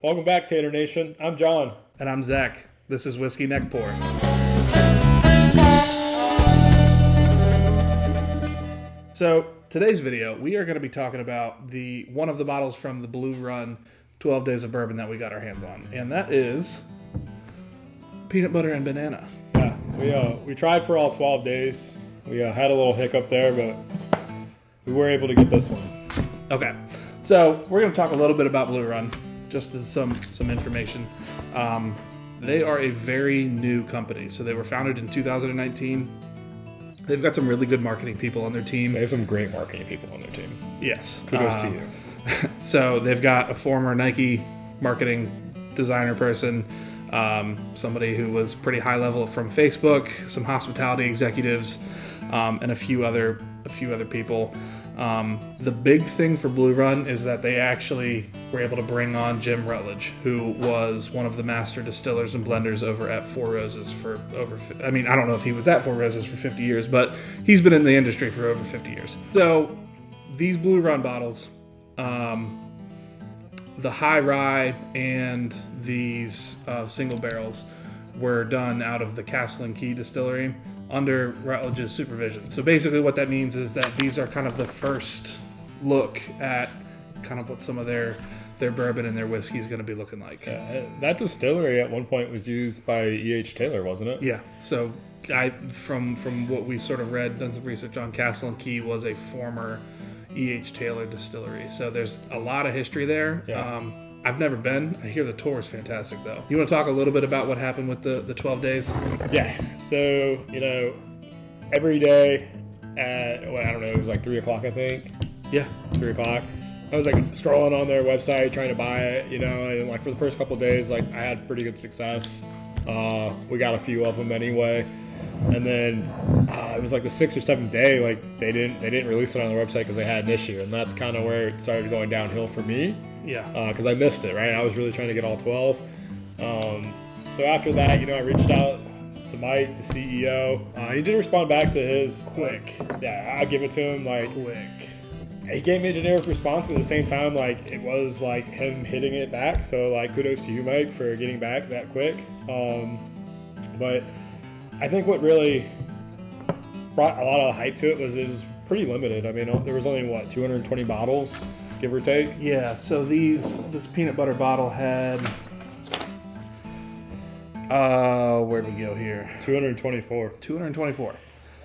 Welcome back, Tater Nation. I'm John. And I'm Zach. This is Whiskey Neck Pour. So today's video, we are going to be talking about one of the bottles from the Blue Run 12 Days of Bourbon that we got our hands on. And that is peanut butter and banana. Yeah, we tried for all 12 days. We had a little hiccup there, but we were able to get this one. Okay, so we're going to talk a little bit about Blue Run. Just as some information. They are a very new company. So they were founded in 2019. They've got some really good marketing people on their team. They have some great marketing people on their team. Yes. Kudos to you. So they've got a former Nike marketing designer person, somebody who was pretty high level from Facebook, some hospitality executives, and a few other people. The big thing for Blue Run is that they actually were able to bring on Jim Rutledge, who was one of the master distillers and blenders over at Four Roses for I don't know if he was at Four Roses for 50 years, but he's been in the industry for over 50 years. So these Blue Run bottles, the high rye and these single barrels were done out of the Castle and Key Distillery under Rutledge's supervision. So basically what that means is that these are kind of the first look at kind of what some of their bourbon and their whiskey is going to be looking like. That distillery at one point was used by E.H. Taylor, wasn't it? Yeah. So from what we sort of read, done some research on, Castle and Key was a former E.H. Taylor distillery. So there's a lot of history there. Yeah. I've never been. I hear the tour is fantastic, though. You want to talk a little bit about what happened with the 12 days? Yeah. So, every day at, it was like 3 o'clock, I think. Yeah. 3 o'clock. I was like scrolling on their website trying to buy it, and like for the first couple of days, like I had pretty good success. We got a few of them anyway. And then it was like the 6th or 7th day, like they didn't release it on their website because they had an issue, and that's kind of where it started going downhill for me. Yeah. Because I missed it, right? I was really trying to get all 12. So after that, I reached out to Mike, the CEO. He did respond back to his Quick. Yeah, I'll give it to him. Like Quick. he gave me a generic response, but at the same time, like it was like him hitting it back. So like kudos to you, Mike, for getting back that quick. But I think what really brought a lot of the hype to it was pretty limited. I mean, there was only 220 bottles, give or take. Yeah. So this peanut butter bottle had where'd we go here? 224. 224.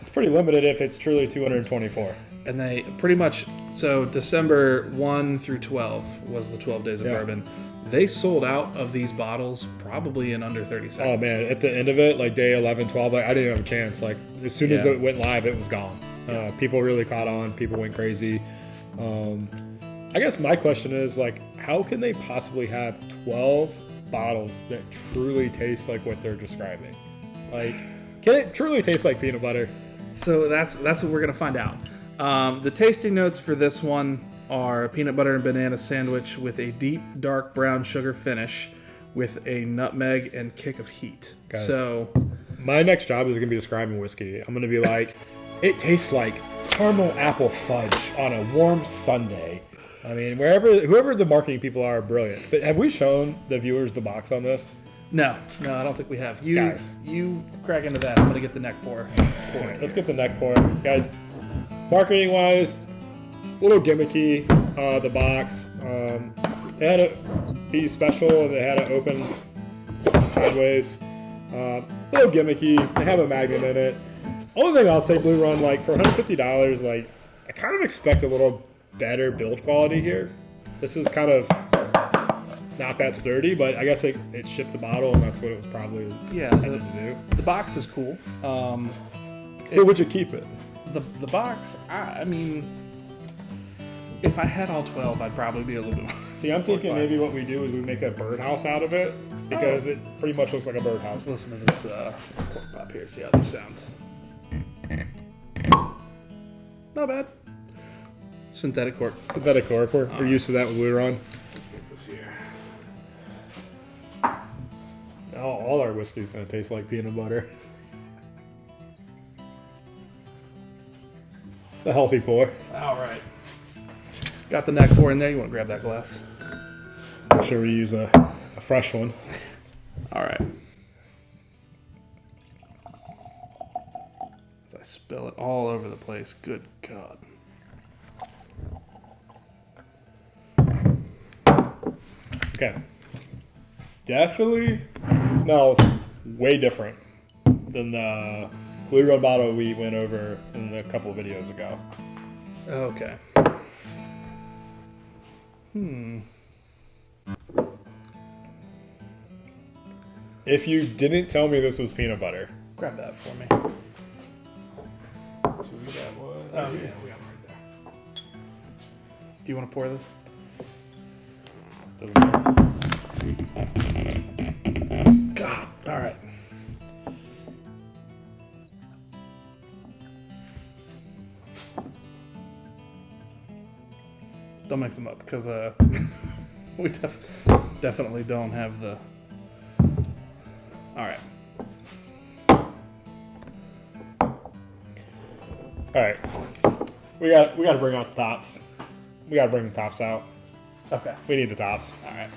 It's pretty limited if it's truly 224. And they pretty much, so December 1 through 12 was the 12 Days of Bourbon. They sold out of these bottles probably in under 30 seconds. Oh, man. At the end of it, like day 11, 12, like I didn't have a chance. Like as soon as it went live, it was gone. People really caught on. People went crazy. I guess my question is, like, how can they possibly have 12 bottles that truly taste like what they're describing? Like, can it truly taste like peanut butter? So that's what we're going to find out. The tasting notes for this one are peanut butter and banana sandwich with a deep dark brown sugar finish with a nutmeg and kick of heat. Guys, so my next job is going to be describing whiskey. I'm going to be like, it tastes like caramel apple fudge on a warm Sunday. I mean, whoever the marketing people are brilliant. But have we shown the viewers the box on this? No, I don't think we have. Guys, you crack into that. I'm going to get the neck pour. Right, let's get the neck pour. Guys, marketing wise, a little gimmicky, the box. They had to be special and they had to open sideways. A little gimmicky. They have a magnet in it. Only thing I'll say, Blue Run, like for $150, like I kind of expect a little better build quality here. This is kind of not that sturdy, but I guess it shipped the bottle, and that's what it was probably intended to do. The box is cool. Where would you keep it? The box, I mean, if I had all 12, I'd probably be a little bit more. See, I'm thinking maybe what we do is we make a birdhouse out of it, because it pretty much looks like a birdhouse. Listen to this cork pop here, see how this sounds. Not bad. Synthetic cork. Synthetic cork. We're used to that with Blue Run. Let's get this here. All our whiskey's going to taste like peanut butter. It's a healthy pour. All right. Got the neck pour in there. You want to grab that glass? sure we use a fresh one. All right. As I spill it all over the place. Good God. Okay. Definitely smells way different than the Blue Run bottle we went over in a couple of videos ago. Okay. If you didn't tell me this was peanut butter. Grab that for me. So we got one. Oh, yeah, we got one right there. Do you want to pour this? Doesn't matter. God. All right. Don't mix them up because we definitely don't have the. All right. All right. We got to bring out the tops. We got to bring the tops out. Okay. We need the tops. All right.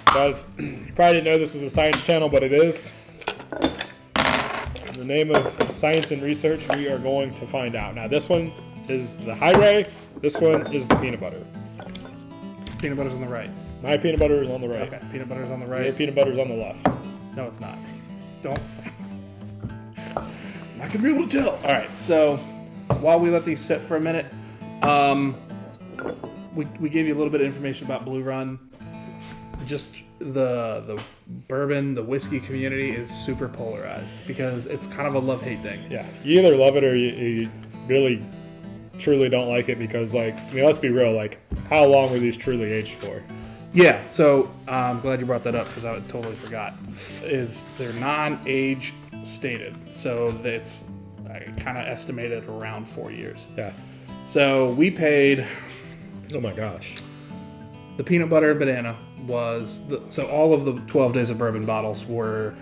Guys, you probably didn't know this was a science channel, but it is. In the name of science and research, we are going to find out. Now, this one is the high rye. This one is the peanut butter. Peanut butter's on the right. My peanut butter is on the right. Okay. Peanut butter's on the Your right. peanut butter's on the left. No, it's not. Don't. I'm not gonna be able to tell. All right. So while we let these sit for a minute, we gave you a little bit of information about Blue Run. Just the bourbon, the whiskey community is super polarized because it's kind of a love-hate thing. Yeah, you either love it or you really, truly don't like it because, like, I mean, let's be real. Like, how long were these truly aged for? Yeah. So I'm glad you brought that up because I totally forgot. They're non-age stated, so it's kind of estimated around 4 years. Yeah. So we paid. Oh my gosh. The peanut butter and banana was so all of the 12 Days of Bourbon bottles were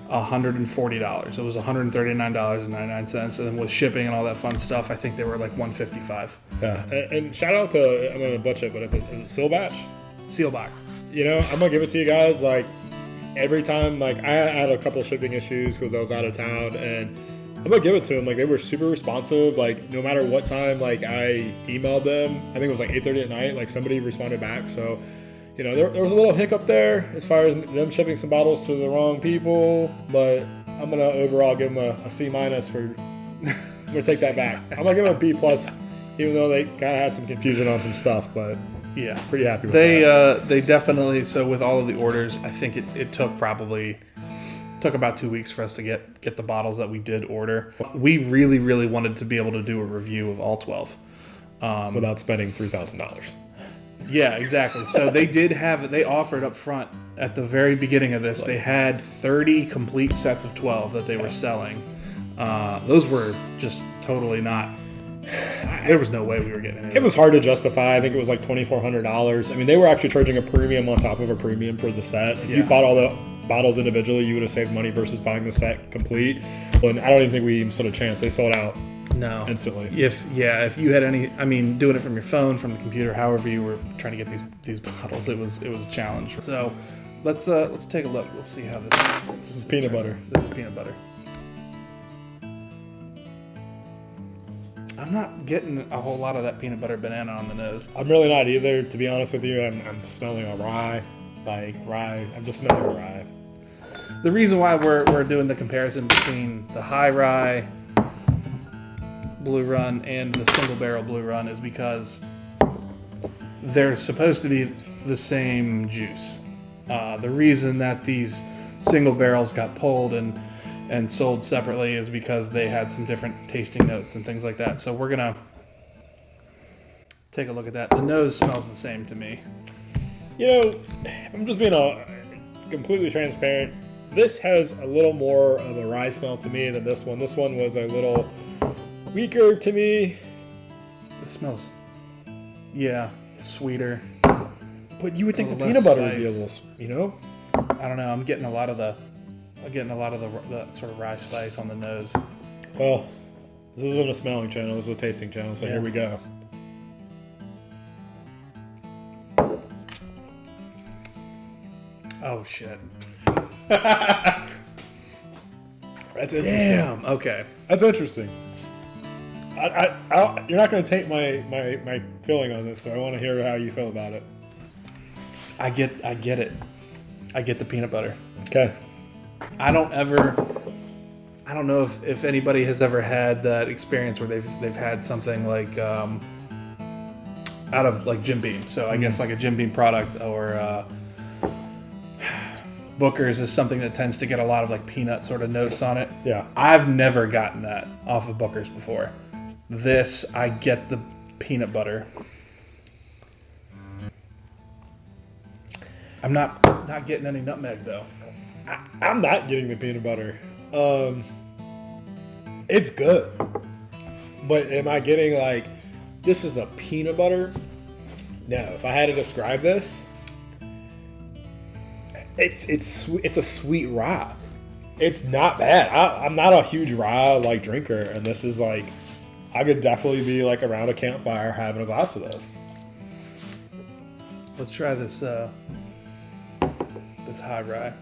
$140. It was $139.99, and then with shipping and all that fun stuff, I think they were like $155. Yeah, and shout out to, I'm gonna butcher it, but is it Seal Batch? Sealbach. You know, I'm gonna give it to you guys. Like, every time, like, I had a couple shipping issues because I was out of town, and I'm gonna give it to them. Like, they were super responsive. Like, no matter what time, like, I emailed them, I think it was like 8:30 at night, like, somebody responded back. So, you know, there was a little hiccup there as far as them shipping some bottles to the wrong people, but I'm gonna overall give them a C- for. I'm gonna take that back. I'm gonna give them a B+, even though they kind of had some confusion on some stuff, but Yeah, pretty happy with that. They definitely. So with all of the orders, I think it took about 2 weeks for us to get the bottles that we did order. We really, really wanted to be able to do a review of all 12. Without spending $3,000. Yeah, exactly. So they offered up front at the very beginning of this, they had 30 complete sets of 12 that they were selling. Those were just totally not, there was no way we were getting it. It was hard to justify. I think it was like $2,400. I mean, they were actually charging a premium on top of a premium for the set. If you bought all the bottles individually, you would have saved money versus buying the set complete. And I don't even think we even stood a chance. They sold out instantly. If you had any, I mean, doing it from your phone, from the computer, however you were trying to get these bottles, it was a challenge. So let's take a look. Let's see how this is peanut butter. This is peanut butter. I'm not getting a whole lot of that peanut butter banana on the nose. I'm really not either, to be honest with you. I'm smelling a rye. Like rye. I'm just smelling a rye. The reason why we're doing the comparison between the high rye Blue Run and the single barrel Blue Run is because they're supposed to be the same juice. The reason that these single barrels got pulled and sold separately is because they had some different tasting notes and things like that. So we're gonna take a look at that. The nose smells the same to me. You know, I'm just being completely transparent. This has a little more of a rye smell to me than this one. This one was a little weaker to me. It smells, sweeter. But you would think the less peanut butter would be a spice. little, you know? I don't know. I'm getting a lot of the sort of rye spice on the nose. Well, this isn't a smelling channel. This is a tasting channel. So here we go. Oh shit. That's interesting. Damn. Okay. That's interesting. You're not going to take my feeling on this, so I want to hear how you feel about it. I get it. I get the peanut butter. Okay. I don't know if anybody has ever had that experience where they've had something like out of like Jim Beam. So I guess like a Jim Beam product or Booker's is something that tends to get a lot of like peanut sort of notes on it. Yeah. I've never gotten that off of Booker's before. This, I get the peanut butter. I'm not getting any nutmeg though. I'm not getting the peanut butter. It's good, but am I getting like this is a peanut butter? No. If I had to describe this, it's a sweet rye. It's not bad. I'm not a huge rye like drinker, and this is like I could definitely be like around a campfire having a glass of this. Let's try this this high rye.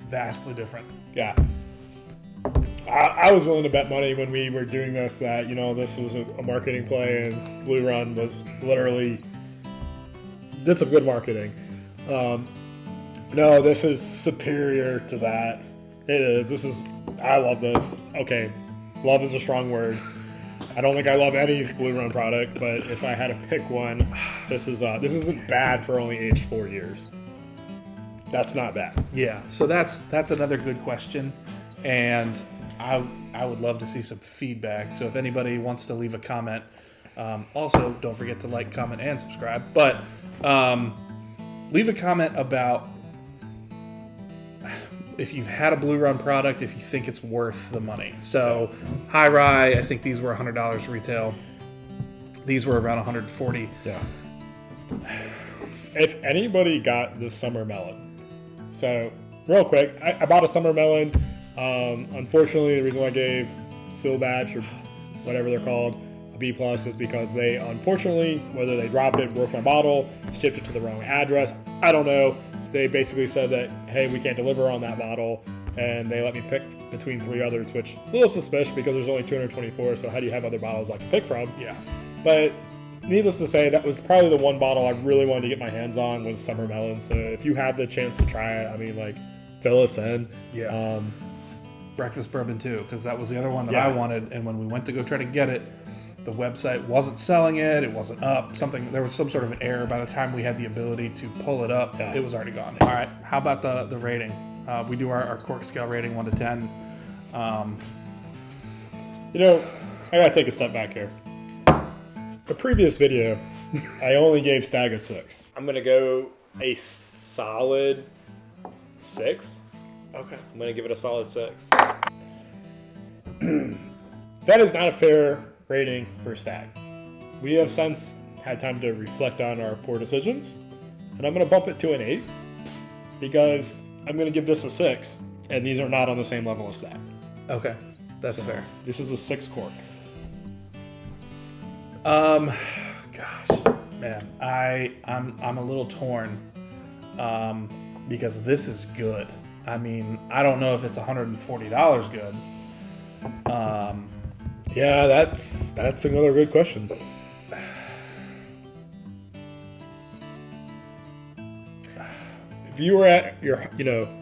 Vastly different. Yeah. I was willing to bet money when we were doing this that, this was a marketing play and Blue Run was literally did some good marketing. No, this is superior to that. It is. I love this. Okay. Love is a strong word. I don't think I love any Blue Run product, but if I had to pick one, this isn't bad for only aged 4 years. That's not bad. Yeah, so that's another good question, and I would love to see some feedback. So if anybody wants to leave a comment, also don't forget to like, comment, and subscribe. But leave a comment about if you've had a Blue Run product, if you think it's worth the money. So high rye, I think these were $100 retail. These were around $140. Yeah. If anybody got the summer melon. So, real quick, I bought a summer melon. Unfortunately, the reason why I gave Seal Batch or whatever they're called a B+ is because they, unfortunately, whether they dropped it, broke my bottle, shipped it to the wrong address, I don't know. They basically said that, hey, we can't deliver on that bottle, and they let me pick between 3 others, which a little suspicious because there's only 224, so how do you have other bottles I can pick from? Yeah. But needless to say, that was probably the one bottle I really wanted to get my hands on was Summer Melon. So if you have the chance to try it, I mean, like, fill us in. Yeah. Breakfast bourbon too, because that was the other one that Yeah. I wanted. And when we went to go try to get it, the website wasn't selling it. It wasn't up. There was some sort of an error. By the time we had the ability to pull it up, Yeah. it was already gone. All right. How about the rating? We do our cork scale rating 1 to 10. I gotta take a step back here. The previous video, I only gave Stagg a 6. I'm gonna go a solid 6. Okay. I'm gonna give it a solid 6. That is not a fair rating for Stagg. We have since had time to reflect on our poor decisions, and I'm gonna bump it to an 8 because I'm gonna give this a 6, and these are not on the same level as Stagg. Okay. That's So, fair. This is a 6 cork. Gosh, man, I'm a little torn, because this is good. I mean, I don't know if it's $140 good. Yeah, that's another good question. If you were at your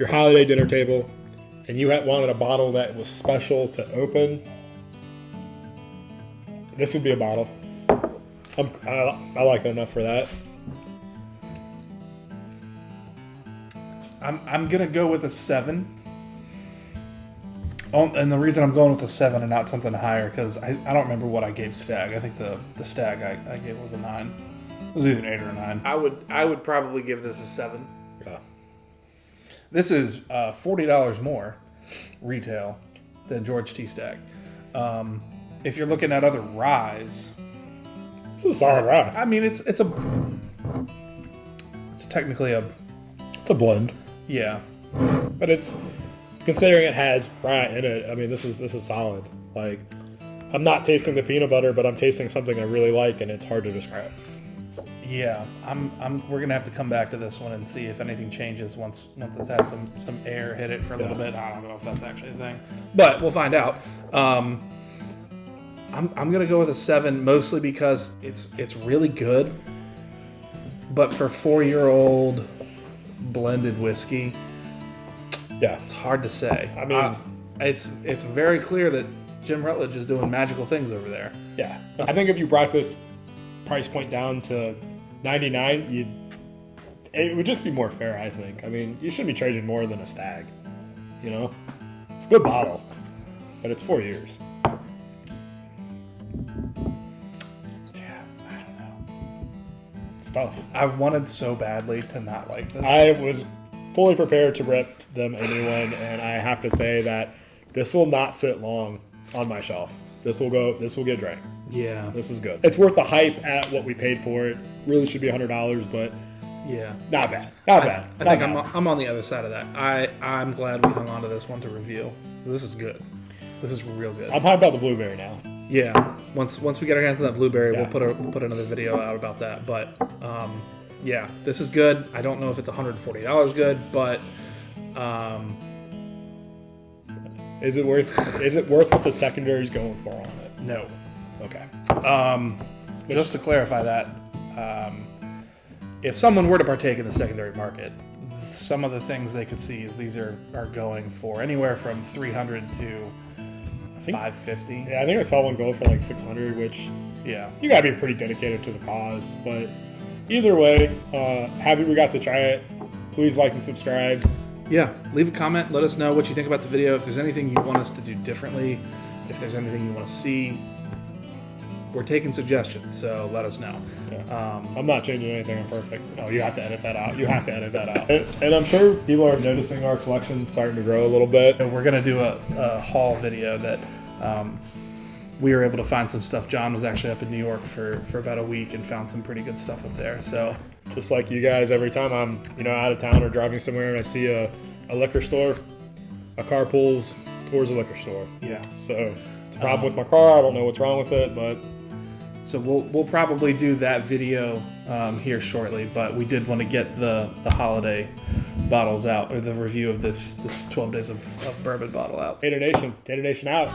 holiday dinner table and you wanted a bottle that was special to open, this would be a bottle. I like it enough for that. I'm gonna go with a 7. Oh, and the reason I'm going with a 7 and not something higher, because I don't remember what I gave Stagg. I think the Stagg I gave was a 9. It was either an 8 or a 9. I would probably give this a 7. Yeah. This is $40 more retail than George T. Stagg. If you're looking at other ryes, This is a solid rye. I mean it's technically a blend, yeah. but it's considering it has rye in it. I mean, this is solid. Like, I'm not tasting the peanut butter, but I'm tasting something I really like, and it's hard to describe. Yeah, we're gonna have to come back to this one and see if anything changes once it's had some air hit it for a little bit. I don't know if that's actually a thing, but we'll find out. I'm gonna go with a 7, mostly because it's really good, but for 4-year-old blended whiskey, Yeah, it's hard to say. I mean, it's very clear that Jim Rutledge is doing magical things over there. yeah. I think if you brought this price point down to $99, it would just be more fair, I think. I mean, you shouldn't be charging more than a Stagg. You know, it's a good bottle, but it's 4 years. Yeah, I don't know. It's tough. I wanted so badly to not like this. I was fully prepared to rip them a new one, and I have to say that this will not sit long on my shelf. This will get drank. Yeah. This is good. It's worth the hype at what we paid for it. Really should be $100, but yeah, not bad. Not bad. I think I'm on the other side of that. I'm glad we hung on to this one to review. This is good. This is real good. I'm hyped about the blueberry now. Yeah. Once we get our hands on that blueberry, we'll put another video out about that. But yeah, this is good. I don't know if it's $140 good, but is it worth what the secondary's going for on it? no. Okay. Just to clarify that, if someone were to partake in the secondary market, some of the things they could see is these are going for anywhere from $300 to $550. Yeah, I think I saw one go for like $600, which Yeah. you gotta be pretty dedicated to the cause. But either way, happy we got to try it. Please like and subscribe. Yeah, leave a comment. Let us know what you think about the video. If there's anything you want us to do differently, if there's anything you want to see, we're taking suggestions, so let us know. Yeah. I'm not changing anything. I'm perfect. Oh, you have to edit that out. You have to edit that out. And I'm sure people are noticing our collection starting to grow a little bit. We're going to do a haul video that we were able to find some stuff. John was actually up in New York for about a week and found some pretty good stuff up there. So just like you guys, every time I'm out of town or driving somewhere and I see a liquor store, a car pulls towards a liquor store. yeah. So it's a problem with my car. I don't know what's wrong with it, but So we'll probably do that video here shortly, but we did want to get the holiday bottles out, or the review of this 12 Days of Bourbon bottle out. Tater Nation out.